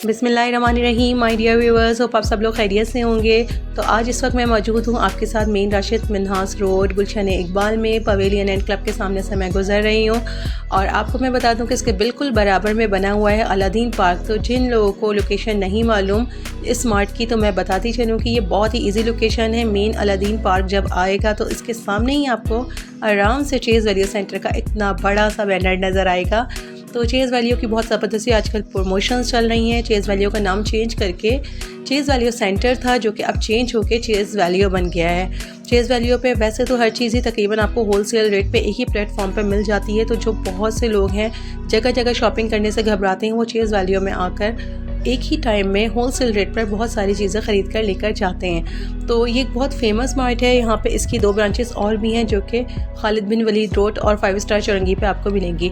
बिस्मिल्लाहिर्रहमानिर्रहीम। My dear viewers, hope आप सब लोग खैरियत से होंगे। तो आज इस वक्त मैं मौजूद हूँ आपके साथ मेन राशिद मिन्हास रोड गुलशन इकबाल में पवेलियन एंड क्लब के सामने से मैं गुजर रही हूँ। और आपको मैं बता दूँ कि इसके बिल्कुल बराबर में बना हुआ है अलादीन पार्क। तो जिन लोगों को लोकेशन नहीं मालूम इस मार्ट की, तो मैं बताती चलूँ कि ये बहुत ही ईजी लोकेशन है। मेन अलादीन पार्क जब आएगा तो इसके सामने ही आपको आराम से चेज़ वैल्यू सेंटर का इतना बड़ा सा बैनर नज़र आएगा। तो चेज़ वैल्यू की बहुत ज़बरदस्ती आजकल प्रमोशंस चल रही हैं। चेज़ वैल्यू का नाम चेंज करके चेज़ वैल्यू सेंटर था, जो कि अब चेंज होके चेज़ वैल्यू बन गया है। चेज़ वैल्यू पे वैसे तो हर चीज़ ही तकरीबन आपको होलसेल रेट पे एक ही प्लेटफॉर्म पे मिल जाती है। तो जो बहुत से लोग हैं जगह जगह शॉपिंग करने से घबराते हैं, वो चेज़ वैल्यू में आकर एक ही टाइम में होलसेल रेट पर बहुत सारी चीज़ें ख़रीद कर लेकर जाते हैं। तो ये एक बहुत फेमस मार्ट है। यहाँ पे इसकी 2 ब्रांचेस और भी हैं, जो कि खालिद बिन वलीद रोड और 5 स्टार चौरंगी पे आपको मिलेंगी।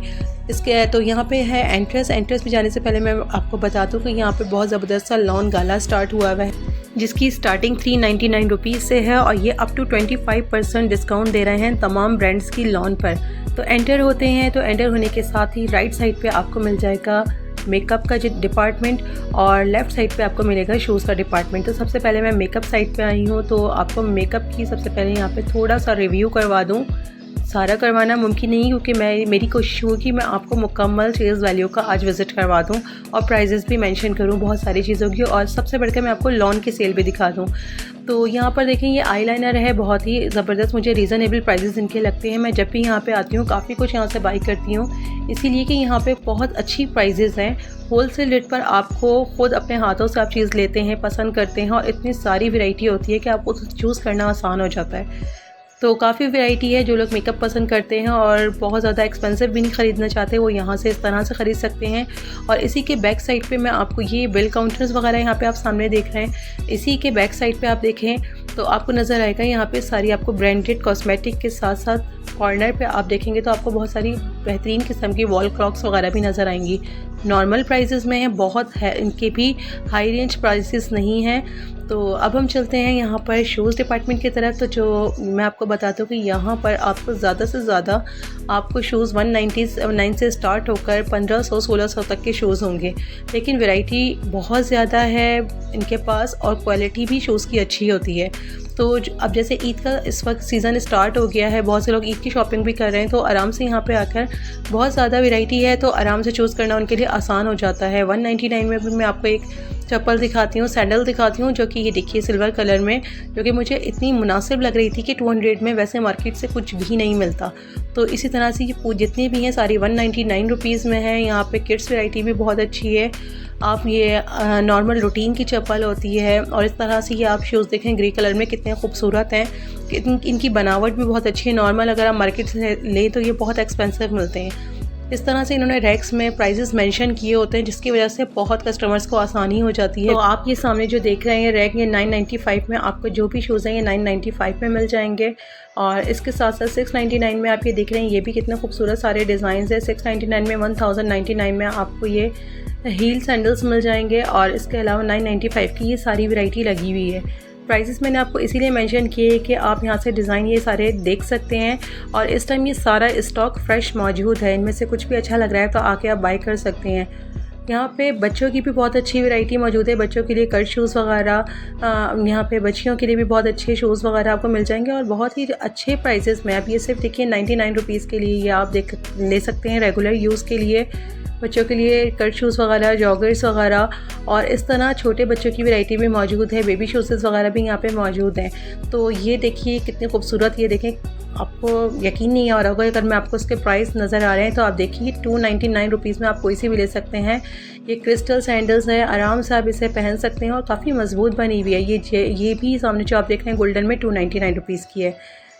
इसके तो यहाँ पे है एंट्रेंस पे जाने से पहले मैं आपको बता दूँ कि यहाँ पे बहुत ज़बरदस्त सा लॉन गाला स्टार्ट हुआ है, जिसकी स्टार्टिंग 399 रुपीज़ से है और ये अप टू 25% डिस्काउंट दे रहे हैं तमाम ब्रांड्स की लॉन पर। तो एंटर होते हैं, तो एंटर होने के साथ ही राइट साइड पे आपको मिल जाएगा मेकअप का डिपार्टमेंट और लेफ़्ट साइड पे आपको मिलेगा शूज़ का डिपार्टमेंट। तो सबसे पहले मैं मेकअप साइड पे आई हूँ, तो आपको मेकअप की सबसे पहले यहाँ पे थोड़ा सा रिव्यू करवा दूँ। सारा करवाना मुमकिन नहीं, क्योंकि मेरी कोशिश होगी मैं आपको मुकम्मल चेज़ वैल्यू का आज विज़िट करवा दूँ और प्राइजेस भी मेंशन करूँ बहुत सारी चीज़ों की, और सबसे बढ़कर मैं आपको लॉन की सेल भी दिखा दूँ। तो यहाँ पर देखें, ये आईलाइनर है, बहुत ही ज़बरदस्त, मुझे रीज़नेबल प्राइजेस इनके लगते हैं। मैं जब भी यहाँ पे आती हूँ काफ़ी कुछ यहाँ से बाई करती हूँ, इसीलिए कि यहाँ पे बहुत अच्छी प्राइजेस हैं। होलसेल रेट पर आपको खुद अपने हाथों से आप चीज़ लेते हैं, पसंद करते हैं, और इतनी सारी वैरायटी होती है कि आपको चूज़ करना आसान हो जाता है। तो काफ़ी वैरायटी है। जो लोग मेकअप पसंद करते हैं और बहुत ज़्यादा एक्सपेंसिव भी नहीं ख़रीदना चाहते, वो यहाँ से इस तरह से ख़रीद सकते हैं। और इसी के बैक साइड पे मैं आपको ये बिल काउंटर्स वगैरह यहाँ पे आप सामने देख रहे हैं, इसी के बैक साइड पे आप देखें तो आपको नज़र आएगा यहाँ पे सारी आपको ब्रांडेड कॉस्मेटिक के साथ साथ कॉर्नर पे आप देखेंगे तो आपको बहुत सारी बेहतरीन किस्म की वॉल क्लॉक्स वगैरह भी नज़र आएंगी। नॉर्मल प्राइसेस में हैं, बहुत है, इनके भी हाई रेंज प्राइसेस नहीं हैं। तो अब हम चलते हैं यहाँ पर शूज़ डिपार्टमेंट की तरफ। तो जो मैं आपको बताता हूँ कि यहाँ पर आपको ज़्यादा से ज़्यादा आपको शूज़ 199 से स्टार्ट होकर 1500-1600 तक के शूज़ होंगे, लेकिन वैरायटी बहुत ज़्यादा है इनके पास और क्वालिटी भी शूज़ की अच्छी होती है। तो अब जैसे ईद का इस वक्त सीज़न स्टार्ट हो गया है, बहुत से लोग ईद की शॉपिंग भी कर रहे हैं, तो आराम से यहाँ पे आकर बहुत ज़्यादा वैरायटी है, तो आराम से चूज़ करना उनके लिए आसान हो जाता है। 199 में भी मैं आपको एक चप्पल दिखाती हूँ, सैंडल दिखाती हूँ, जो कि ये देखिए सिल्वर कलर में, जो कि मुझे इतनी मुनासिब लग रही थी कि 200 में वैसे मार्केट से कुछ भी नहीं मिलता। तो इसी तरह से ये जितनी भी हैं सारी 199 रुपीज़ में है। यहाँ पे किड्स वैरायटी भी बहुत अच्छी है। आप ये नॉर्मल रूटीन की चप्पल होती है, और इस तरह से ये आप शूज़ देखें ग्रे कलर में कितने खूबसूरत हैं। इनकी बनावट भी बहुत अच्छी है। नॉर्मल अगर आप मार्केट से लें तो ये बहुत एक्सपेंसिव मिलते हैं। इस तरह से इन्होंने रैक्स में प्राइजेस मेंशन किए होते हैं, जिसकी वजह से बहुत कस्टमर्स को आसानी हो जाती है। तो आप ये सामने जो देख रहे हैं रैक, ये 995 में आपको जो भी शूज़ हैं ये 995 में मिल जाएंगे। और इसके साथ साथ 699 में आप ये देख रहे हैं, ये भी कितने खूबसूरत सारे डिज़ाइन है। 699 में 1099 में आपको ये हील सैंडल्स मिल जाएंगे, और इसके अलावा 995 की ये सारी वैरायटी लगी हुई है। प्राइसेस मैंने आपको इसीलिए मेंशन किए कि आप यहाँ से डिज़ाइन ये सारे देख सकते हैं, और इस टाइम ये सारा स्टॉक फ्रेश मौजूद है। इनमें से कुछ भी अच्छा लग रहा है तो आके आप बाय कर सकते हैं। यहाँ पे बच्चों की भी बहुत अच्छी वैरायटी मौजूद है। बच्चों के लिए कट शूज़ वगैरह, यहाँ पे बच्चियों के लिए भी बहुत अच्छे शूज़ वगैरह आपको मिल जाएंगे, और बहुत ही अच्छे प्राइसेस में। आप ये सिर्फ देखिए 99 रुपीज़ के लिए ये आप ले सकते हैं रेगुलर यूज़ के लिए। बच्चों के लिए कट शूज़ वगैरह, जॉगर्स वगैरह, और इस तरह छोटे बच्चों की वैरायटी भी मौजूद है। बेबी शूज़ वगैरह भी यहाँ पे मौजूद हैं। तो ये देखिए कितने खूबसूरत, ये देखें, आपको यकीन नहीं आ रहा होगा अगर मैं आपको इसके प्राइस नज़र आ रहे हैं तो आप देखिए 299 रुपीज़ में आप कोई सी भी ले सकते हैं। ये क्रिस्टल सैंडल्स है, आराम से आप इसे पहन सकते हैं और काफ़ी मजबूत बनी हुई है। ये भी सामने जो आप देख रहे हैं गोल्डन में 299 रुपीज़ की है।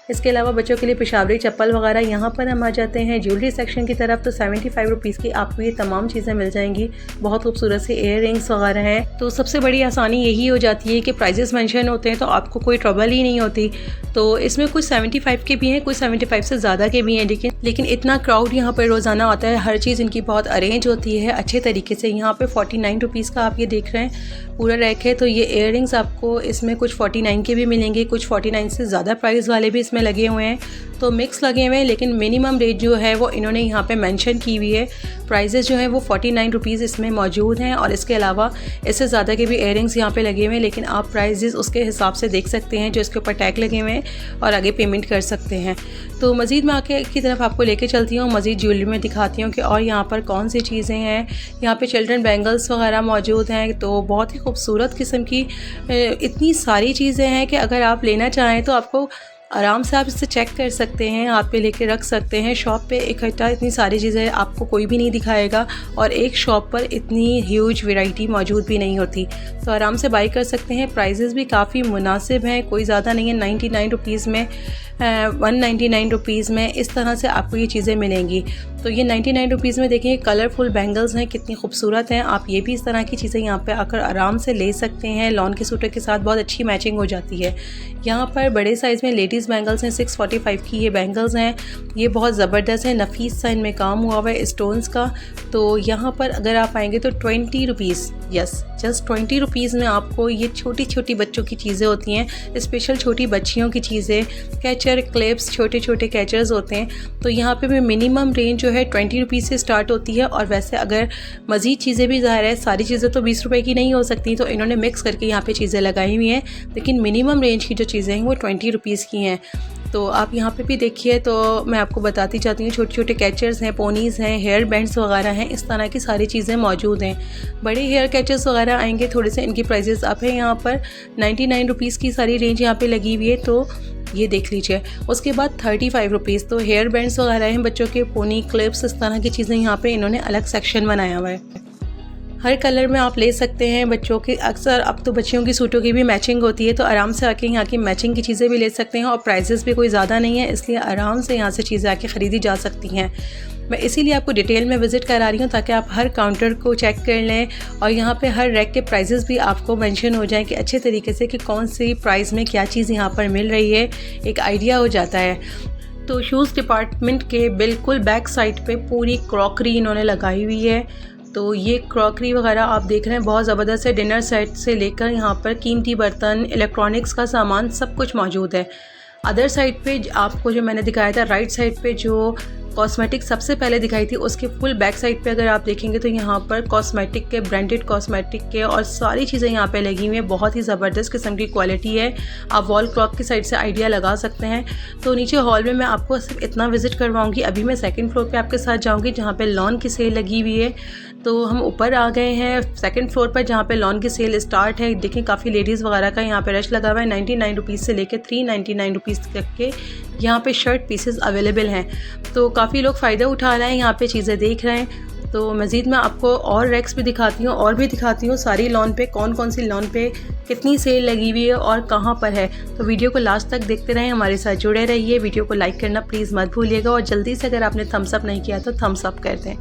इसके अलावा बच्चों के लिए पेशावरी चप्पल वगैरह, यहाँ पर हम आ जाते हैं ज्वेलरी सेक्शन की तरफ। तो 75 रुपीज़ की आपको ये तमाम चीज़ें मिल जाएंगी। बहुत खूबसूरत से इयर रिंग्स वगैरह हैं। तो सबसे बड़ी आसानी यही हो जाती है कि प्राइजेस मेंशन होते हैं तो आपको कोई ट्रबल ही नहीं होती। तो इसमें कुछ 75 के भी हैं, कुछ 75 से ज़्यादा के भी हैं, लेकिन इतना क्राउड यहाँ पर रोज़ाना आता है। हर चीज़ इनकी बहुत अरेंज होती है अच्छे तरीके से। यहाँ पे 49 रुपीज़ का आप ये देख रहे हैं पूरा रैक है। तो ये इयर रिंग्स आपको इसमें कुछ 49 के भी मिलेंगे, कुछ 49 से ज़्यादा प्राइस वाले भी इसमें इसमें लगे हुए हैं, तो मिक्स लगे हुए हैं, लेकिन मिनिमम रेट जो है वो इन्होंने यहाँ पे मेंशन की हुई है। प्राइजेस जो हैं वो 49 रुपीज़ इसमें मौजूद हैं, और इसके अलावा इससे ज़्यादा के भी इयररिंग्स यहाँ पे लगे हुए हैं, लेकिन आप प्राइजेस उसके हिसाब से देख सकते हैं जो इसके ऊपर टैग लगे हुए हैं, और आगे पेमेंट कर सकते हैं। तो मज़ीद मैं आगे की तरफ आपको लेके चलती हूँ, मज़ीद ज्वेलरी में दिखाती हूँ कि और यहाँ पर कौन सी चीज़ें हैं। यहाँ पे चिल्ड्रन बैंगल्स वगैरह मौजूद हैं, तो बहुत ही खूबसूरत किस्म की इतनी सारी चीज़ें हैं कि अगर आप लेना चाहें तो आपको आराम से आप इससे चेक कर सकते हैं, आप पे लेके रख सकते हैं। शॉप पे इकट्ठा इतनी सारी चीज़ें आपको कोई भी नहीं दिखाएगा, और एक शॉप पर इतनी ह्यूज वैरायटी मौजूद भी नहीं होती, तो आराम से बाई कर सकते हैं। प्राइजेस भी काफ़ी मुनासिब हैं, कोई ज़्यादा नहीं है। 99 रुपीज़ में 199 रुपीज़ में इस तरह से आपको ये चीज़ें मिलेंगी। तो ये 99 रुपीज़ में देखिए कलरफुल बैंगल्स हैं, कितनी खूबसूरत हैं। आप ये भी इस तरह की चीज़ें यहाँ पे आकर आराम से ले सकते हैं, लॉन के सूटर के साथ बहुत अच्छी मैचिंग हो जाती है। यहाँ पर बड़े साइज़ में लेडीज़ बैंगल्स हैं, 645 की ये बैंगल्स हैं। ये बहुत ज़बरदस्त है, नफीस सा इनमें काम हुआ हुआ है स्टोन्स का। तो यहाँ पर अगर आप आएंगे तो 20 रुपीज़, यस जस्ट 20 रुपीज़ में आपको ये छोटी छोटी बच्चों की चीज़ें होती हैं, स्पेशल छोटी बच्चियों की चीज़ें, कैचर क्लिप्स, छोटे छोटे कैचर्स होते हैं। तो यहाँ पे भी मिनिमम रेंज जो है 20 रुपीज़ से स्टार्ट होती है, और वैसे अगर मज़ीद चीज़ें भी ज़ाहिर है सारी चीज़ें तो 20 रुपए की नहीं हो सकती, तो इन्होंने मिक्स करके यहाँ पे चीज़ें लगाई हुई हैं, लेकिन मिनिमम रेंज की जो चीज़ें हैं वो 20 रुपीज़ की हैं। तो आप यहाँ पे भी देखिए, तो मैं आपको बताती चाहती हूँ, छोटे छोटे कैचर्स हैं, पोनीज़ हैं, हेयर बैंड्स वगैरह हैं, इस तरह की सारी चीज़ें मौजूद हैं। बड़े हेयर कैचर्स वगैरह आएंगे थोड़े से, इनकी प्राइजेस अप है। यहाँ पर 99 रुपीज़ की सारी रेंज यहाँ पे लगी हुई है, तो ये देख लीजिए। उसके बाद 35 रुपीज़ तो हेयर बैंड्स वगैरह हैं, बच्चों के पोनी क्लिप्स, इस तरह की चीज़ें यहाँ पे इन्होंने अलग सेक्शन बनाया हुआ है। हर कलर में आप ले सकते हैं। बच्चों के अक्सर अब तो बच्चियों की सूटों की भी मैचिंग होती है, तो आराम से आके यहाँ की मैचिंग की चीज़ें भी ले सकते हैं, और प्राइजेस भी कोई ज़्यादा नहीं है, इसलिए आराम से यहाँ से चीज़ें आके ख़रीदी जा सकती हैं। मैं इसीलिए आपको डिटेल में विज़िट करा रही हूँ, ताकि आप हर काउंटर को चेक कर लें, और यहाँ पे हर रैक के प्राइजेस भी आपको मेंशन हो जाएं कि अच्छे तरीके से कि कौन सी प्राइस में क्या चीज़ यहाँ पर मिल रही है, एक आइडिया हो जाता है। तो शूज़ डिपार्टमेंट के बिल्कुल बैक साइड पे पूरी क्रॉकरी इन्होंने लगाई हुई है। तो ये क्रॉकरी वगैरह आप देख रहे हैं बहुत ज़बरदस्त है, डिनर सेट से लेकर यहाँ पर कीमती बर्तन, इलेक्ट्रॉनिक्स का सामान सब कुछ मौजूद है। अदर साइड पे आपको जो मैंने दिखाया था, राइट साइड पे जो कॉस्मेटिक सबसे पहले दिखाई थी, उसके फुल बैक साइड पे अगर आप देखेंगे तो यहाँ पर कॉस्मेटिक के, ब्रांडेड कॉस्मेटिक के और सारी चीज़ें यहाँ पे लगी हुई हैं। बहुत ही ज़बरदस्त किस्म की क्वालिटी है, आप वॉल क्लॉक की साइड से आइडिया लगा सकते हैं। तो नीचे हॉल में मैं आपको सिर्फ इतना विज़िट करवाऊँगी। अभी मैं सेकंड फ्लोर पे आपके साथ जाऊँगी, जहाँ पे लॉन की सेल लगी हुई है। तो हम ऊपर आ गए हैं सेकंड फ्लोर पर, जहाँ पे लॉन की सेल स्टार्ट है। देखिए काफ़ी लेडीज़ वगैरह का यहाँ पे रश लगा हुआ है। 99 रुपीज़ से लेकर 399 रुपीज़ तक के यहाँ पे शर्ट पीसेस अवेलेबल हैं। तो काफ़ी लोग फ़ायदा उठा रहे हैं, यहाँ पे चीज़ें देख रहे हैं। तो मज़ीद मैं आपको और रैक्स भी दिखाती हूँ, और भी दिखाती हूँ सारी लॉन पे कौन कौन सी लॉन पे कितनी सेल लगी हुई है और कहाँ पर है। तो वीडियो को लास्ट तक देखते रहें, हमारे साथ जुड़े रहिए। वीडियो को लाइक करना प्लीज़ मत भूलिएगा, और जल्दी से अगर आपने थम्स अप नहीं किया तो थम्स अप कर दें,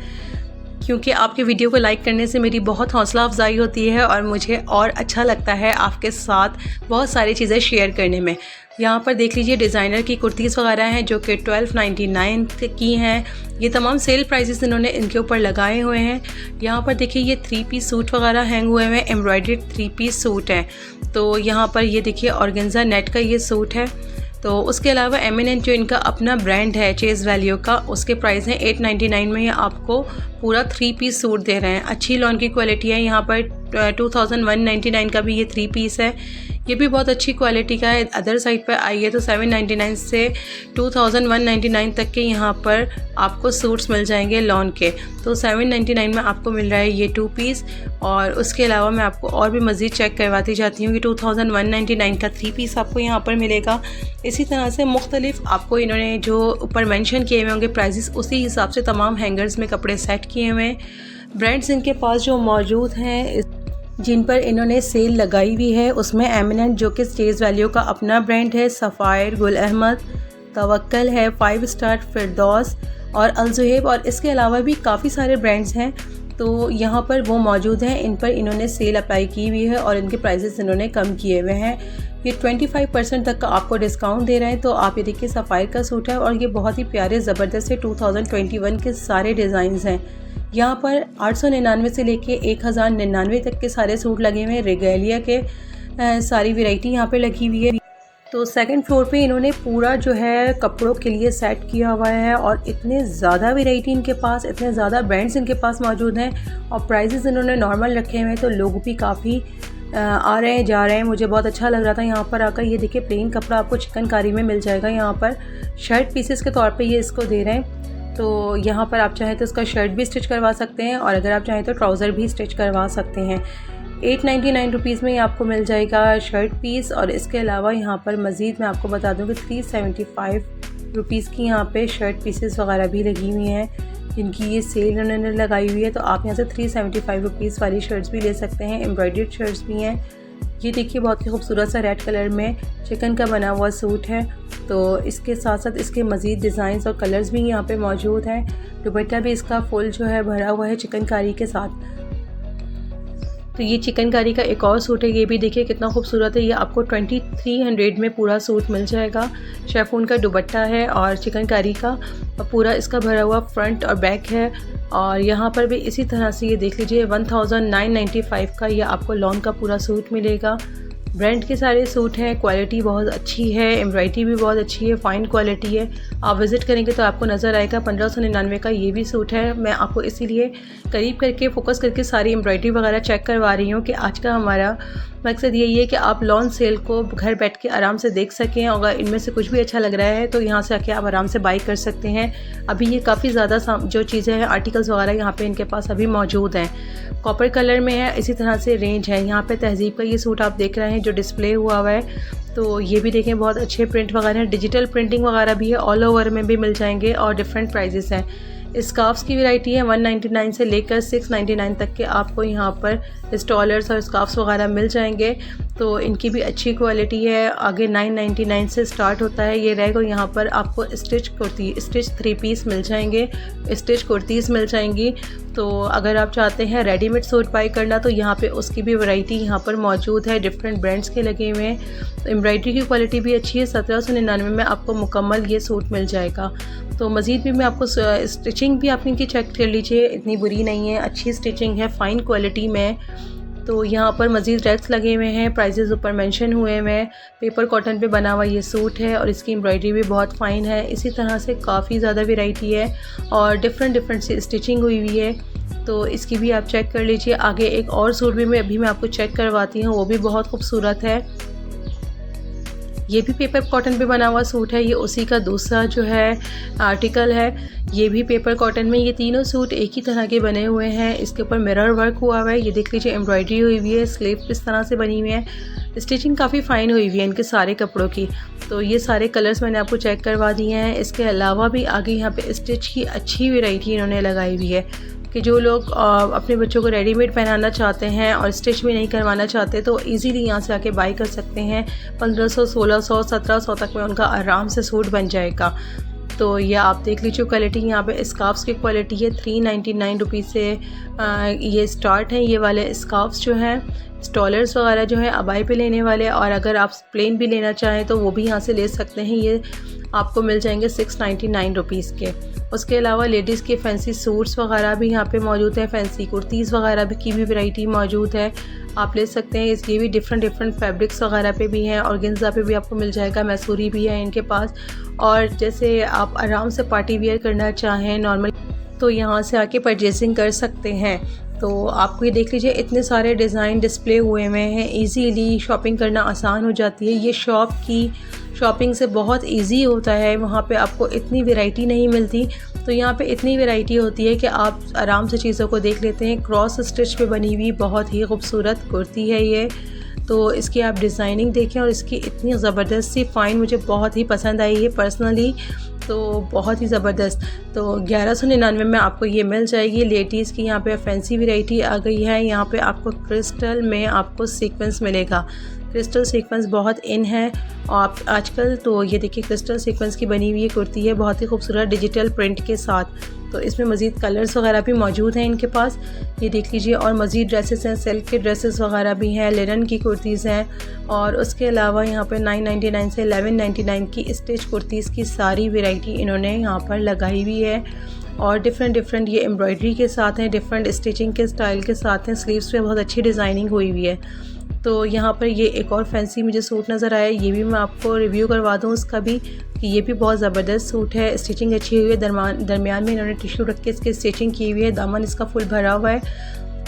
क्योंकि आपके वीडियो को लाइक करने से मेरी बहुत हौसला अफजाई होती है, और मुझे और अच्छा लगता है आपके साथ बहुत सारी चीज़ें शेयर करने में। यहाँ पर देख लीजिए डिज़ाइनर की कुर्तीज़ वगैरह हैं, जो कि 1299 की हैं। ये तमाम सेल प्राइसेस इन्होंने इनके ऊपर लगाए हुए हैं। यहाँ पर देखिए ये 3 पीस सूट वगैरह हैंग हुए हैं, एम्ब्रॉयडर्ड 3 पीस सूट हैं। तो यहाँ पर ये देखिए ऑर्गेन्जा नेट का ये सूट है। तो उसके अलावा एमिनेंट जो इनका अपना ब्रांड है चेज़ वैल्यू का, उसके प्राइस हैं 899 में। ये आपको पूरा 3 पीस सूट दे रहे हैं। अच्छी लॉन की क्वालिटी है। यहाँ पर 2199 का भी ये 3 पीस है, ये भी बहुत अच्छी क्वालिटी का है। अदर साइड पर आइए तो 799 से 2199 तक के यहाँ पर आपको सूट्स मिल जाएंगे लॉन के। तो 799 में आपको मिल रहा है ये 2 पीस, और उसके अलावा मैं आपको और भी मज़ीद चेक करवाती जाती हूँ कि 2199 का 3 पीस आपको यहाँ पर मिलेगा। इसी तरह से मुख्तलिफ आपको इन्होंने जो ऊपर मेंशन किए हुए होंगे प्राइजेस, उसी हिसाब से तमाम हैंगर्स में कपड़े सेट किए हुए हैं। ब्रांड्स इनके पास जो मौजूद हैं जिन पर इन्होंने सेल लगाई हुई है, उसमें एमिनेंट जो कि चेज़ वैल्यू का अपना ब्रांड है, सफ़ायर, गुल अहमद, तवक्कल है, 5 स्टार, फिरदौस और अलजुहेब, और इसके अलावा भी काफ़ी सारे ब्रांड्स हैं। तो यहाँ पर वो मौजूद हैं, इन पर इन्होंने सेल अप्लाई की हुई है और इनके प्राइसेस इन्होंने कम किए हुए हैं। ये 25% तक का आपको डिस्काउंट दे रहे हैं। तो आप ये देखिए सफ़ायर का सूट है, और ये बहुत ही प्यारे ज़बरदस्त से 2021 के सारे डिज़ाइंस हैं। यहाँ पर 899 से लेके 1099 तक के सारे सूट लगे हुए हैं। रेगेलिया के सारी वैरायटी यहाँ पे लगी हुई है। तो सेकंड फ्लोर पे इन्होंने पूरा जो है कपड़ों के लिए सेट किया हुआ है और इतने ज़्यादा वैरायटी इनके पास, इतने ज़्यादा ब्रांड्स इनके पास मौजूद हैं और प्राइसेस इन्होंने नॉर्मल रखे हुए हैं, तो लोग भी काफ़ी आ रहे हैं जा रहे हैं। मुझे बहुत अच्छा लग रहा था यहाँ पर आकर। ये देखिए प्लेन कपड़ा आपको चिकनकारी में मिल जाएगा। यहाँ पर शर्ट पीसेस के तौर पे ये इसको दे रहे हैं, तो यहाँ पर आप चाहें तो इसका शर्ट भी स्टिच करवा सकते हैं और अगर आप चाहें तो ट्राउज़र भी स्टिच करवा सकते हैं। 899 रुपीज़ में ये आपको मिल जाएगा शर्ट पीस। और इसके अलावा यहाँ पर मज़ीद मैं आपको बता दूँ कि 375 रुपीज़ की यहाँ पे शर्ट पीसेस वगैरह भी लगी हुई हैं, जिनकी ये सेल उन्होंने लगाई हुई है। तो आप यहाँ से 375 रुपीज़ वाली शर्ट्स भी ले सकते हैं। एम्ब्रॉयडर्ड शर्ट्स भी हैं। ये देखिए बहुत ही खूबसूरत सा रेड कलर में चिकन का बना हुआ सूट है। तो इसके साथ साथ इसके मज़ीद डिज़ाइंस और कलर्स भी यहाँ पे मौजूद हैं। दुपट्टा भी इसका फुल जो है भरा हुआ है चिकनकारी के साथ। तो ये चिकनकारी का एक और सूट है, ये भी देखिए कितना खूबसूरत है। ये आपको 2300 में पूरा सूट मिल जाएगा। शेफून का दुपट्टा है और चिकनकारी का पूरा इसका भरा हुआ फ्रंट और बैक है। और यहाँ पर भी इसी तरह से ये देख लीजिए 1995 का ये आपको लॉन का पूरा सूट मिलेगा। ब्रांड के सारे सूट हैं, क्वालिटी बहुत अच्छी है, एम्ब्रॉयडरी भी बहुत अच्छी है, फ़ाइन क्वालिटी है। आप विज़िट करेंगे तो आपको नज़र आएगा। 1599 का ये भी सूट है। मैं आपको इसीलिए करीब करके फोकस करके सारी एम्ब्रॉयडरी वगैरह चेक करवा रही हूँ कि आज का हमारा मकसद यही है कि आप लॉन सेल को घर बैठ के आराम से देख सकें। अगर इनमें से कुछ भी अच्छा लग रहा है तो यहाँ से आके आप आराम से बाई कर सकते हैं। अभी ये काफ़ी ज़्यादा जो चीज़ें हैं, आर्टिकल्स वगैरह यहाँ पे इनके पास अभी मौजूद हैं। कॉपर कलर में है, इसी तरह से रेंज है। यहाँ पे तहज़ीब का ये सूट आप देख रहे हैं जो डिस्प्ले हुआ है, तो ये भी देखें बहुत अच्छे प्रिंट वगैरह हैं। डिजिटल प्रिंटिंग वगैरह भी है, ऑल ओवर में भी मिल जाएंगे और डिफरेंट प्राइजेस हैं। स्कार्फ्स की वैरायटी है 199 से लेकर 699 तक के आपको यहाँ पर स्टॉलर्स और स्कार्फ्स वगैरह मिल जाएंगे। तो इनकी भी अच्छी क्वालिटी है। आगे 999 से स्टार्ट होता है ये रैग। और यहाँ पर आपको स्टिच 3 पीस मिल जाएंगे, स्टिच कुर्तीज़ मिल जाएंगी। तो अगर आप चाहते हैं रेडीमेड सूट बाई करना तो यहाँ पे उसकी भी वैरायटी यहाँ पर मौजूद है, डिफरेंट ब्रांड्स के लगे हुए हैं। एम्ब्रॉयडरी की क्वालिटी भी अच्छी है। 1799 में आपको मुकम्मल ये सूट मिल जाएगा। तो मज़ीद भी मैं आपको स्टिचिंग भी आप इनकी चेक कर लीजिए, इतनी बुरी नहीं है, अच्छी स्टिचिंग है, फ़ाइन क्वालिटी में। तो यहाँ पर मज़ीद रैक्स लगे हुए हैं, प्राइजेस ऊपर मेंशन हुए हुए हैं। पेपर कॉटन पे बना हुआ ये सूट है और इसकी एम्ब्रॉयडरी भी बहुत फ़ाइन है। इसी तरह से काफ़ी ज़्यादा वैरायटी है और डिफरेंट सी स्टिचिंग हुई हुई है, तो इसकी भी आप चेक कर लीजिए। आगे एक और सूट भी मैं आपको चेक करवाती हूँ, वो भी बहुत खूबसूरत है। ये भी पेपर कॉटन पे बना हुआ सूट है, ये उसी का दूसरा जो है आर्टिकल है। ये भी पेपर कॉटन में, ये तीनों सूट एक ही तरह के बने हुए हैं। इसके ऊपर मिरर वर्क हुआ हुआ है, ये देख लीजिए एम्ब्रॉयडरी हुई हुई है, स्लीव इस तरह से बनी हुई है। स्टिचिंग काफ़ी फ़ाइन हुई हुई है इनके सारे कपड़ों की। तो ये सारे कलर्स मैंने आपको चेक करवा दिए हैं। इसके अलावा भी आगे यहाँ पे स्टिच की अच्छी वैरायटी इन्होंने लगाई हुई है कि जो लोग अपने बच्चों को रेडीमेड पहनाना चाहते हैं और स्टिच भी नहीं करवाना चाहते तो इजीली यहाँ से आके बाई कर सकते हैं। 1500, 1600, 1700 तक में उनका आराम से सूट बन जाएगा। तो ये आप देख लीजिए क्वालिटी। यहाँ पे स्कार्फ्स की क्वालिटी है 399 रुपीज़ से ये स्टार्ट हैं। ये वाले स्कार्फ्स जो हैं, स्टॉलर्स वगैरह जो है अबाई पे लेने वाले, और अगर आप प्लेन भी लेना चाहें तो वो भी यहाँ से ले सकते हैं। ये आपको मिल जाएंगे 699 रुपीज़ के। उसके अलावा लेडीज़ के फैंसी सूट्स वगैरह भी यहाँ पे मौजूद हैं, फैंसी कुर्तीज़ वगैरह भी की भी वैरायटी मौजूद है, आप ले सकते हैं। इसके भी डिफरेंट फैब्रिक्स वगैरह पे भी हैं, ऑर्गेन्जा पे भी आपको मिल जाएगा, मैसूरी भी है इनके पास। और जैसे आप आराम से पार्टी वियर करना चाहें नॉर्मल, तो यहाँ से आके परचेजिंग कर सकते हैं। तो आपको ये देख लीजिए इतने सारे डिज़ाइन डिस्प्ले हुए हुए हैं, इजीली शॉपिंग करना आसान हो जाती है। ये शॉप की शॉपिंग से बहुत इजी होता है, वहाँ पे आपको इतनी वैरायटी नहीं मिलती, तो यहाँ पे इतनी वैरायटी होती है कि आप आराम से चीज़ों को देख लेते हैं। क्रॉस स्टिच पे बनी हुई बहुत ही खूबसूरत कुर्ती है ये, तो इसकी आप डिज़ाइनिंग देखें और इसकी इतनी ज़बरदस्त सी फ़ाइन मुझे बहुत ही पसंद आई है पर्सनली, तो बहुत ही ज़बरदस्त। तो 1199 में आपको ये मिल जाएगी। लेडीज़ की यहाँ पे फैंसी वैरायटी आ गई है। यहाँ पे आपको क्रिस्टल में आपको सीक्वेंस मिलेगा। क्रिस्टल सीक्वेंस बहुत इन है आप आजकल, तो ये देखिए क्रिस्टल सीक्वेंस की बनी हुई कुर्ती है, बहुत ही खूबसूरत डिजिटल प्रिंट के साथ। तो इसमें मज़ीद कलर्स वगैरह भी मौजूद हैं इनके पास, ये देख लीजिए। और मज़ीद ड्रेसेस हैं, सिल्क के ड्रेसेस वगैरह भी हैं, लिनन की कुर्तीज़ हैं। और उसके अलावा यहाँ पे 999 से 1199 की स्टिच कुर्तीज़ की सारी वैरायटी इन्होंने यहाँ पर लगाई हुई है। और डिफरेंट ये एम्ब्रॉयडरी के साथ हैं, डिफरेंट स्टिचिंग के स्टाइल के साथ हैं। स्लीव्स पे बहुत अच्छी डिज़ाइनिंग हुई हुई है। तो यहाँ पर ये एक और फैंसी मुझे सूट नज़र आया, ये भी मैं आपको रिव्यू करवा दूँ उसका भी कि ये भी बहुत ज़बरदस्त सूट है। स्टिचिंग अच्छी हुई है, दरमियान में इन्होंने टिश्यू रख के इसकी स्टिचिंग की हुई है। दामन इसका फुल भरा हुआ है।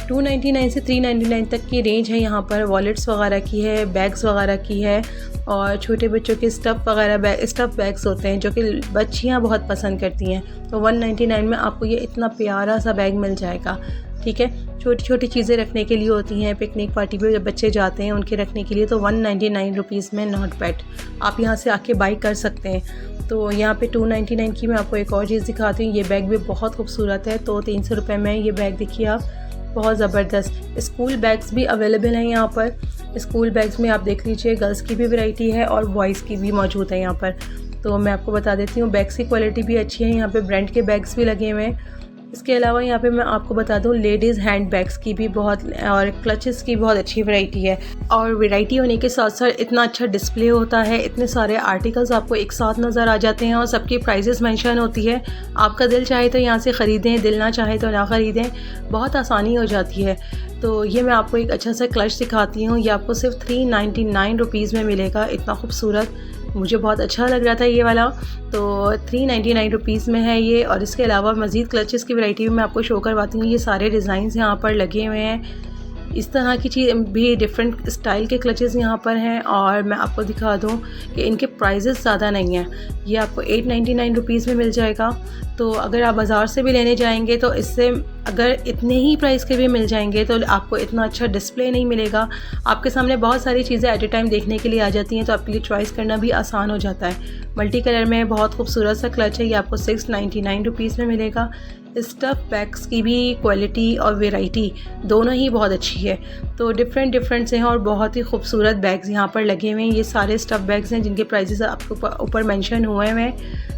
299 से 399 तक की रेंज है। यहाँ पर वॉलेट्स वगैरह की है, बैग्स वगैरह की है और छोटे बच्चों के स्टफ़ वगैरह स्टफ़ बैग्स होते हैं जो कि बच्चियाँ बहुत पसंद करती हैं। तो 199 में आपको ये इतना प्यारा सा बैग मिल जाएगा। ठीक है, छोटी छोटी चीज़ें रखने के लिए होती हैं, पिकनिक पार्टी पे जब बच्चे जाते हैं उनके रखने के लिए, तो 199 रुपीज़ में नॉट बैड आप यहाँ से आके बाई कर सकते हैं। तो यहाँ पे 299 की मैं आपको एक और चीज़ दिखाती हूँ। ये बैग भी बहुत खूबसूरत है। तो 300 रुपये में ये बैग देखिए आप, बहुत ज़बरदस्त। स्कूल बैग्स भी अवेलेबल हैं यहाँ पर। स्कूल बैग्स में आप देख लीजिए, गर्ल्स की भी वैरायटी है और बॉयज़ की भी मौजूद है यहाँ पर। तो मैं आपको बता देती हूँ, बैग्स की क्वालिटी भी अच्छी है। यहाँ पे ब्रांड के बैग्स भी लगे हुए हैं। इसके अलावा यहाँ पे मैं आपको बता दूँ, लेडीज़ हैंड बैग्स की भी बहुत और क्लचेस की बहुत अच्छी वैरायटी है। और वैरायटी होने के साथ साथ इतना अच्छा डिस्प्ले होता है, इतने सारे आर्टिकल्स आपको एक साथ नज़र आ जाते हैं और सबकी प्राइजेस मेंशन होती है। आपका दिल चाहे तो यहाँ से ख़रीदें, दिल ना चाहे तो ना ख़रीदें, बहुत आसानी हो जाती है। तो ये मैं आपको एक अच्छा सा क्लच दिखाती हूँ। ये आपको सिर्फ 399 रुपीज़ में मिलेगा। इतना खूबसूरत, मुझे बहुत अच्छा लग रहा था ये वाला। तो 399 रुपीज़ में है ये। और इसके अलावा मज़ीद क्लचेस की वैरायटी भी मैं आपको शो करवाती हूँ। ये सारे डिज़ाइंस यहाँ पर लगे हुए हैं। इस तरह की चीज़ भी, डिफरेंट स्टाइल के क्लचेस यहाँ पर हैं। और मैं आपको दिखा दूँ कि इनके प्राइजेस ज़्यादा नहीं हैं। ये आपको 899 रुपीज़ में मिल जाएगा। तो अगर आप बाज़ार से भी लेने जाएंगे तो इससे अगर इतने ही प्राइस के भी मिल जाएंगे तो आपको इतना अच्छा डिस्प्ले नहीं मिलेगा। आपके सामने बहुत सारी चीज़ें एट ए टाइम देखने के लिए आ जाती हैं, तो आपके लिए चॉइस करना भी आसान हो जाता है। मल्टी कलर में बहुत खूबसूरत सा क्लच है। ये आपको 699 रुपीज़ में मिलेगा। स्टफ़ बैग्स की भी क्वालिटी और वैरायटी दोनों ही बहुत अच्छी है। तो डिफरेंट से हैं और बहुत ही खूबसूरत बैग्स यहाँ पर लगे हुए हैं। ये सारे स्टफ़ बैग्स हैं जिनके प्राइसेस आपको ऊपर मेंशन हुए हैं।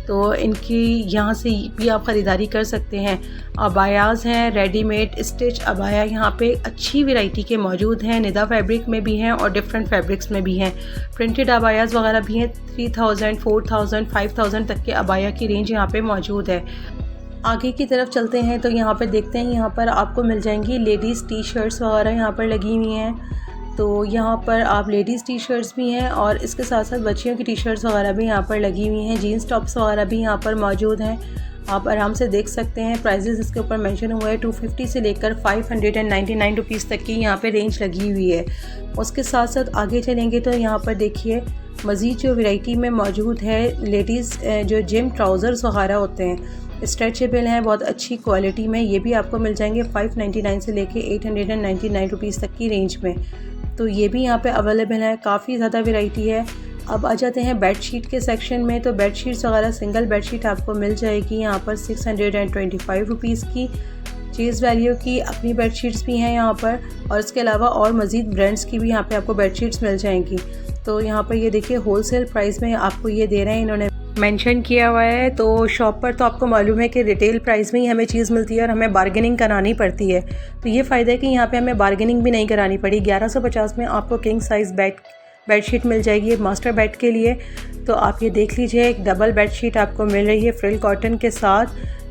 तो इनकी यहाँ से भी आप ख़रीदारी कर सकते हैं। अबायाज़ हैं, रेडीमेड स्टिच अबाया यहाँ पे अच्छी वैरायटी के मौजूद हैं। निदा फैब्रिक में भी हैं और डिफरेंट फैब्रिक्स में भी हैं। प्रिंटेड अबायाज़ वगैरह भी हैं। 3000, 4000, 5000 तक के अबाया की रेंज यहाँ पे मौजूद है। आगे की तरफ चलते हैं तो यहाँ पर देखते हैं, यहाँ पर आपको मिल जाएंगी लेडीज़ टी शर्ट्स वगैरह यहाँ पर लगी हुई हैं। तो यहाँ पर आप लेडीज़ टी शर्ट्स भी हैं और इसके साथ साथ बच्चियों की टी शर्ट्स वगैरह भी यहाँ पर लगी हुई हैं। जीन्स टॉप्स वगैरह भी यहाँ पर मौजूद हैं। आप आराम से देख सकते हैं। प्राइजेस इसके ऊपर मेंशन हुआ है। 250 से लेकर 599 रुपीज़ तक की यहाँ पे रेंज लगी हुई है। उसके साथ साथ आगे चलेंगे तो यहाँ पर देखिए, मज़ीद जो वैरायटी में मौजूद है, लेडीज़ जो जिम ट्राउज़र्स वगैरह होते हैं, स्ट्रेचेबल हैं, बहुत अच्छी क्वालिटी में। ये भी आपको मिल जाएंगे 599 से लेके 899 रुपीज़ तक की रेंज में। तो ये भी यहाँ पे अवेलेबल है। काफ़ी ज़्यादा वैरायटी है। अब आ जाते हैं बेडशीट के सेक्शन में। तो बेडशीट्स वगैरह, सिंगल बेडशीट आपको मिल जाएगी यहाँ पर 625 रुपीज़ की। चीज़ वैल्यू की अपनी बेडशीट्स भी हैं यहाँ पर। और इसके अलावा और मज़ीद ब्रांड्स की भी यहाँ पे आपको बेडशीट्स मिल जाएंगी। तो यहाँ पर ये देखिए, होलसेल प्राइस में आपको ये दे रहे हैं, इन्होंने मेंशन किया हुआ है। तो शॉप पर तो आपको मालूम है कि रिटेल प्राइस में ही हमें चीज़ मिलती है और हमें बार्गेनिंग करानी पड़ती है। तो ये फ़ायदा है कि यहाँ पे हमें बार्गेनिंग भी नहीं करानी पड़ी। 1150 में आपको किंग साइज़ बेडशीट मिल जाएगी मास्टर बेड के लिए। तो आप ये देख लीजिए, एक डबल बेडशीट आपको मिल रही है फ्रिल कॉटन के साथ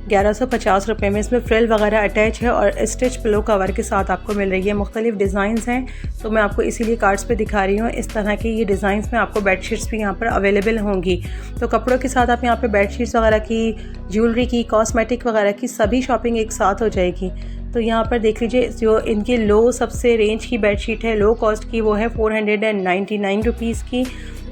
1150 रुपये में। इसमें फ्रिल वगैरह अटैच है और स्टिच पिलो कवर के साथ आपको मिल रही है। मुख्तलिफ डिज़ाइंस हैं, तो मैं आपको इसीलिए कार्ड्स पे दिखा रही हूँ। इस तरह की ये डिज़ाइंस में आपको बेडशीट्स भी यहाँ पर अवेलेबल होंगी। तो कपड़ों के साथ आप यहाँ पे बेडशीट्स वगैरह की, ज्वेलरी की, कॉस्मेटिक वगैरह की सभी शॉपिंग एक साथ हो जाएगी। तो यहाँ पर देख लीजिए, जो इनकी लो सबसे रेंज की बेडशीट है, लो कॉस्ट की, वो है 499 रुपीज़ की।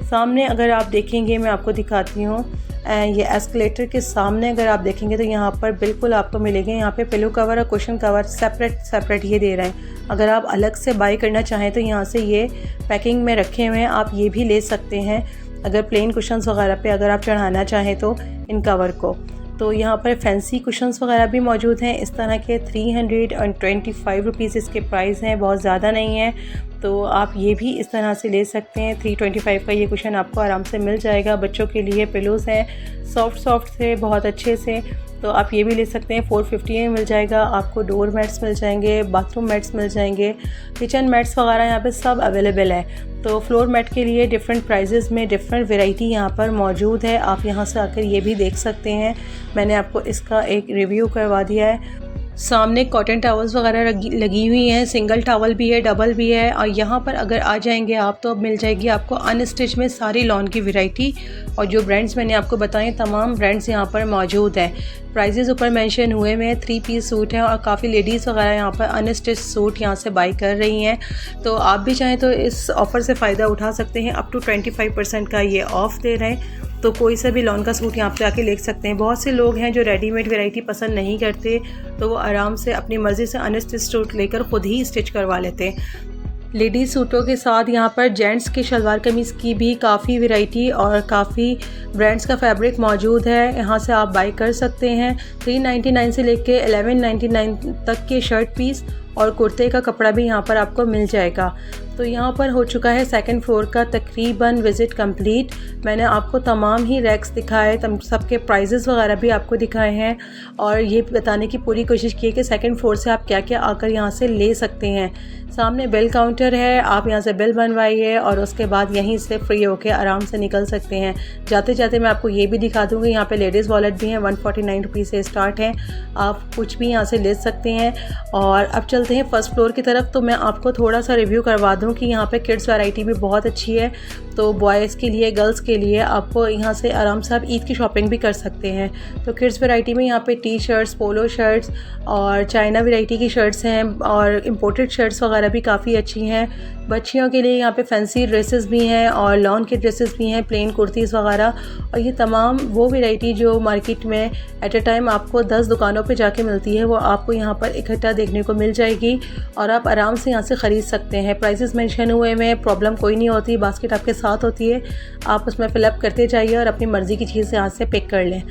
सामने अगर आप देखेंगे, मैं आपको दिखाती हूँ, ये एस्केलेटर के सामने अगर आप देखेंगे तो यहाँ पर बिल्कुल आपको मिलेंगे, यहाँ पे पिलो कवर और कुशन कवर सेपरेट ये दे रहे हैं। अगर आप अलग से बाई करना चाहें तो यहाँ से ये पैकिंग में रखे हुए हैं, आप ये भी ले सकते हैं। अगर प्लेन कुशन्स वगैरह पे अगर आप चढ़ाना चाहें तो इन कवर को। तो यहाँ पर फैंसी कुशन्स वगैरह भी मौजूद हैं इस तरह के। 325 रुपीज़ इसके प्राइस हैं, बहुत ज़्यादा नहीं है। तो आप ये भी इस तरह से ले सकते हैं। 325 का ये कुशन आपको आराम से मिल जाएगा। बच्चों के लिए पिलोज़ हैं सॉफ्ट से, बहुत अच्छे से, तो आप ये भी ले सकते हैं। 450 में मिल जाएगा आपको। डोर मैट्स मिल जाएंगे, बाथरूम मैट्स मिल जाएंगे, किचन मैट्स वगैरह यहाँ पे सब अवेलेबल है। तो फ्लोर मैट के लिए डिफरेंट प्राइजेज़ में डिफरेंट वैरायटी यहाँ पर मौजूद है। आप यहाँ से आकर ये भी देख सकते हैं। मैंने आपको इसका एक रिव्यू करवा दिया है। सामने कॉटन टॉवल्स वगैरह लगी हुई हैं, सिंगल टॉवल भी है, डबल भी है। और यहाँ पर अगर आ जाएंगे आप तो अब मिल जाएगी आपको अनस्टिच में सारी लॉन की वैरायटी। और जो ब्रांड्स मैंने आपको बताए तमाम ब्रांड्स यहाँ पर मौजूद हैं। प्राइजेज़ ऊपर मेंशन हुए हुए हैं। 3 पीस सूट हैं और काफ़ी लेडीज़ वगैरह यहाँ पर अनस्टिच सूट यहाँ से बाई कर रही हैं। तो आप भी चाहें तो इस ऑफ़र से फ़ायदा उठा सकते हैं। अप टू 25% का ये ऑफ़ दे रहे हैं। तो कोई सा भी लॉन का सूट यहाँ पे आके ले सकते हैं। बहुत से लोग हैं जो रेडीमेड वैरायटी पसंद नहीं करते, तो वो आराम से अपनी मर्ज़ी से अनस्टिच सूट लेकर ख़ुद ही स्टिच करवा लेते हैं। लेडीज़ सूटों के साथ यहाँ पर जेंट्स की शलवार कमीज़ की भी काफ़ी वैरायटी और काफ़ी ब्रांड्स का फैब्रिक मौजूद है। यहाँ से आप बाई कर सकते हैं। 399 से लेके 1199 तक के शर्ट पीस और कुर्ते का कपड़ा भी यहाँ पर आपको मिल जाएगा। तो यहाँ पर हो चुका है 2nd फ्लोर का तकरीबन विज़िट कंप्लीट। मैंने आपको तमाम ही रैक्स दिखाए, सबके प्राइजेस वगैरह भी आपको दिखाए हैं और ये बताने की पूरी कोशिश की है कि 2nd फ्लोर से आप क्या क्या आकर यहाँ से ले सकते हैं। सामने बिल काउंटर है, आप यहाँ से बिल बनवाइए और उसके बाद यहीं से फ्री होकर आराम से निकल सकते हैं। जाते जाते मैं आपको ये भी दिखा दूँगी, यहाँ पे लेडीज़ वॉलेट भी हैं, 149 रुपीज़ से स्टार्ट हैं। आप कुछ भी यहाँ से ले सकते हैं। और अब चलते हैं 1st फ्लोर की तरफ। तो मैं आपको थोड़ा सा रिव्यू करवा दूँ कि यहाँ पे किड्स वैरायटी भी बहुत अच्छी है। तो बॉयज़ के लिए, गर्ल्स के लिए आपको यहाँ से आराम से आप ईद की शॉपिंग भी कर सकते हैं। तो किड्स वैरायटी में यहाँ पे टी शर्ट्स, पोलो शर्ट्स और चाइना वैरायटी की शर्ट्स हैं और इम्पोर्टेड शर्ट्स वगैरह भी काफ़ी अच्छी हैं। बच्चियों के लिए यहाँ पे फैंसी ड्रेसेस भी हैं और लॉन के ड्रेसेस भी हैं, प्लेन कुर्तीज़ वगैरह। और ये तमाम वो वैरायटी जो मार्केट में एट अ टाइम आपको 10 दुकानों पे जाके मिलती है, वो आपको यहाँ पर इकट्ठा देखने को मिल जाएगी और आप आराम से यहाँ से ख़रीद सकते हैं। प्राइसेस मेंशन हुए में प्रॉब्लम कोई नहीं होती, बास्केट आपके साथ होती है, आप उसमें फ़िलअप करते जाइए और अपनी मर्ज़ी की चीज़ यहाँ से पिक कर लें।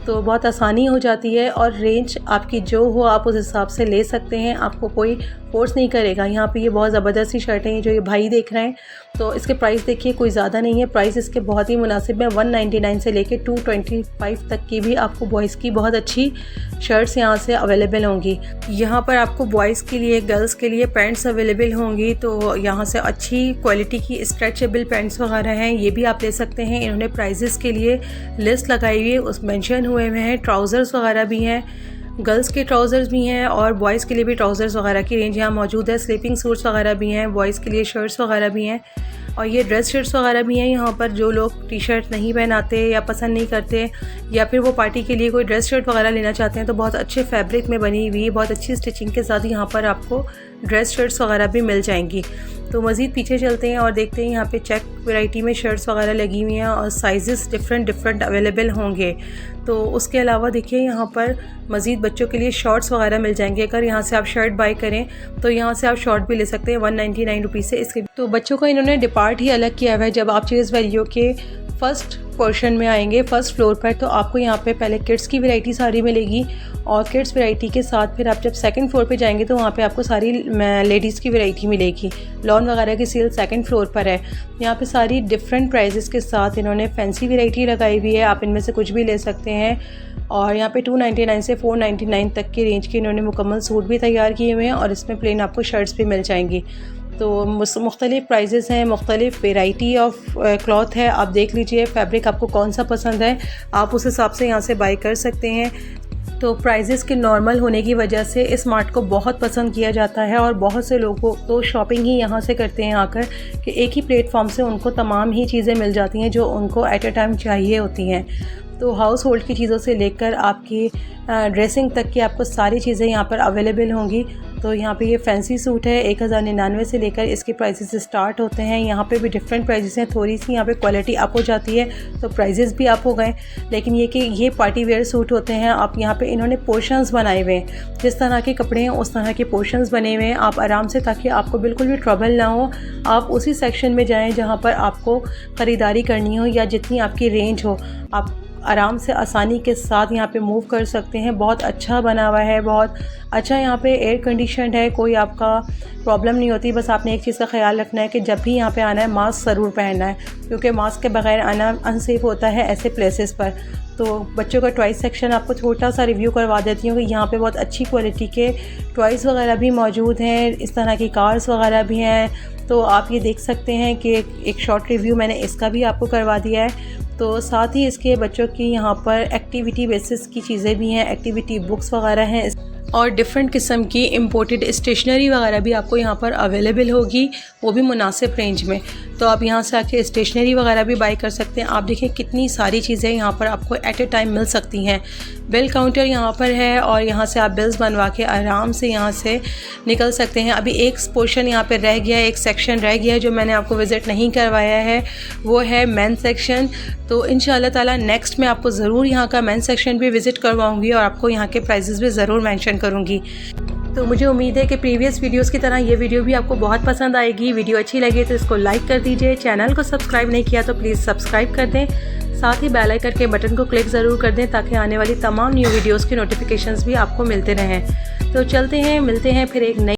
तो बहुत आसानी हो जाती है और रेंज आपकी जो हो आप उस हिसाब से ले सकते हैं, आपको कोई फोर्स नहीं करेगा। यहाँ पे ये बहुत ज़बरदस्त सी शर्टें हैं जो ये भाई देख रहे हैं, तो इसके प्राइस देखिए कोई ज़्यादा नहीं है, प्राइस इसके बहुत ही मुनासिब है। 199 से लेके 225 तक की भी आपको बॉयज़ की बहुत अच्छी शर्ट्स यहाँ से अवेलेबल होंगी। यहाँ पर आपको बॉयज़ के लिए, गर्ल्स के लिए पैंट्स अवेलेबल होंगी। तो यहाँ से अच्छी क्वालिटी की स्ट्रेचेबल पैंट्स वगैरह हैं, ये भी आप ले सकते हैं। इन्होंने प्राइजेस के लिए लिस्ट लगाई हुई है, उस मेंशन हुए हैं। ट्राउज़र्स वगैरह भी हैं, गर्ल्स के ट्राउज़र्स भी हैं और बॉयज़ के लिए भी ट्राउज़र्स वगैरह की रेंज यहाँ मौजूद है। स्लीपिंग सूट्स वगैरह भी हैं, बॉयज़ के लिए शर्ट्स वगैरह भी हैं और ये ड्रेस शर्ट्स वगैरह भी हैं। यहाँ पर जो लोग टी शर्ट नहीं पहनाते या पसंद नहीं करते या फिर वो पार्टी के लिए कोई ड्रेस शर्ट वगैरह लेना चाहते हैं तो बहुत अच्छे फैब्रिक में बनी हुई, बहुत अच्छी स्टिचिंग के साथ यहाँ पर आपको ड्रेस शर्ट्स वगैरह भी मिल जाएंगी। तो मज़ीद पीछे चलते हैं और देखते हैं यहाँ पे चेक वैरायटी में शर्ट्स वगैरह लगी हुई हैं और साइज़ेस डिफरेंट अवेलेबल होंगे। तो उसके अलावा देखिए यहाँ पर मज़ीद बच्चों के लिए शॉर्ट्स वगैरह मिल जाएंगे। अगर यहाँ से आप शर्ट बाई करें तो यहाँ से आप शॉर्ट भी ले सकते हैं 199 रुपीज़ से। इसके तो बच्चों का इन्होंने डिपार्ट ही अलग किया हुआ है। जब आप चीज़ वैल्यू के फर्स्ट पोर्शन में आएंगे, फर्स्ट फ्लोर पर, तो आपको यहाँ पे पहले किड्स की वैरायटी सारी मिलेगी और किड्स वैरायटी के साथ फिर आप जब 2nd फ्लोर पे जाएंगे तो वहाँ पे आपको सारी लेडीज़ की वैरायटी मिलेगी। लॉन वगैरह की सेल 2nd फ्लोर पर है। यहाँ पे सारी डिफरेंट प्राइजेस के साथ इन्होंने फैंसी वैरायटी लगाई हुई है, आप इनमें से कुछ भी ले सकते हैं। और यहाँ पे 299 से 499 तक की रेंज के इन्होंने मुकम्मल सूट भी तैयार किए हुए हैं और इसमें प्लेन आपको शर्ट्स भी मिल जाएंगी। तो मुख्तलिफ़ प्राइजेस हैं, मुख्तलिफ़ वेराइटी ऑफ क्लॉथ है। आप देख लीजिए फैब्रिक आपको कौन सा पसंद है, आप उस हिसाब से यहाँ से बाई कर सकते हैं। तो प्राइजेस के नॉर्मल होने की वजह से इस मार्ट को बहुत पसंद किया जाता है और बहुत से लोगों तो शॉपिंग ही यहाँ से करते हैं आकर कि एक ही प्लेटफॉर्म से उनको तमाम ही चीज़ें मिल जाती हैं जो उनको एट अ टाइम चाहिए होती हैं। तो हाउस होल्ड की चीज़ों से लेकर आपकी ड्रेसिंग तक की आपको सारी चीज़ें यहाँ पर अवेलेबल होंगी। तो यहाँ पे ये फैंसी सूट है 1099 से लेकर इसके प्राइसेस स्टार्ट होते हैं। यहाँ पे भी डिफरेंट प्राइसेस हैं, थोड़ी सी यहाँ पे क्वालिटी अप हो जाती है तो प्राइसेस भी अप हो गए। लेकिन ये कि ये पार्टी वेयर सूट होते हैं, आप यहाँ पे इन्होंने पोर्शंस बनाए हुए हैं, जिस तरह के कपड़े हैं उस तरह के पोर्शंस बने हुए हैं। आप आराम से, ताकि आपको बिल्कुल भी ट्रबल ना हो, आप उसी सेक्शन में जाएँ जहाँ पर आपको ख़रीदारी करनी हो या जितनी आपकी रेंज हो, आप आराम से आसानी के साथ यहाँ पे मूव कर सकते हैं। बहुत अच्छा बना हुआ है, बहुत अच्छा यहाँ पे एयर कंडीशनड है, कोई आपका प्रॉब्लम नहीं होती। बस आपने एक चीज़ का ख्याल रखना है कि जब भी यहाँ पे आना है मास्क ज़रूर पहनना है, क्योंकि मास्क के बगैर आना अनसेफ होता है ऐसे प्लेसेस पर। तो बच्चों का टॉयज़ सेक्शन आपको छोटा सा रिव्यू करवा देती हूँ कि यहाँ पे बहुत अच्छी क्वालिटी के टॉयज़ वगैरह भी मौजूद हैं, इस तरह की कार्स वगैरह भी हैं। तो आप ये देख सकते हैं कि एक शॉर्ट रिव्यू मैंने इसका भी आपको करवा दिया है। तो साथ ही इसके बच्चों की यहाँ पर एक्टिविटी बेसिस की चीज़ें भी हैं, एक्टिविटी बुक्स वगैरह हैं और डिफरेंट किस्म की इम्पोर्टेड स्टेशनरी वगैरह भी आपको यहाँ पर अवेलेबल होगी, वो भी मुनासिब रेंज में। तो आप यहाँ से आके स्टेशनरी वगैरह भी बाई कर सकते हैं। आप देखें कितनी सारी चीज़ें यहाँ पर आपको एट ए टाइम मिल सकती हैं। बिल काउंटर यहाँ पर है और यहाँ से आप बिल्स बनवा के आराम से यहाँ से निकल सकते हैं। अभी एक पोर्शन यहाँ पर रह गया है, एक सेक्शन रह गया है जो मैंने आपको विज़िट नहीं करवाया है, वो है मेन सेक्शन। तो इंशाअल्लाह ताला नेक्स्ट मैं आपको ज़रूर यहाँ का मेन सेक्शन भी विज़िट करवाऊँगी और आपको यहाँ के प्राइसेस भी ज़रूर मेंशन करूँगी। तो मुझे उम्मीद है कि प्रीवियस वीडियोस की तरह ये वीडियो भी आपको बहुत पसंद आएगी। वीडियो अच्छी लगे तो इसको लाइक कर दीजिए, चैनल को सब्सक्राइब नहीं किया तो प्लीज़ सब्सक्राइब कर दें, साथ ही बेल आइकन के बटन को क्लिक ज़रूर कर दें ताकि आने वाली तमाम न्यू वीडियोस की नोटिफिकेशंस भी आपको मिलते रहें। तो चलते हैं, मिलते हैं फिर एक नई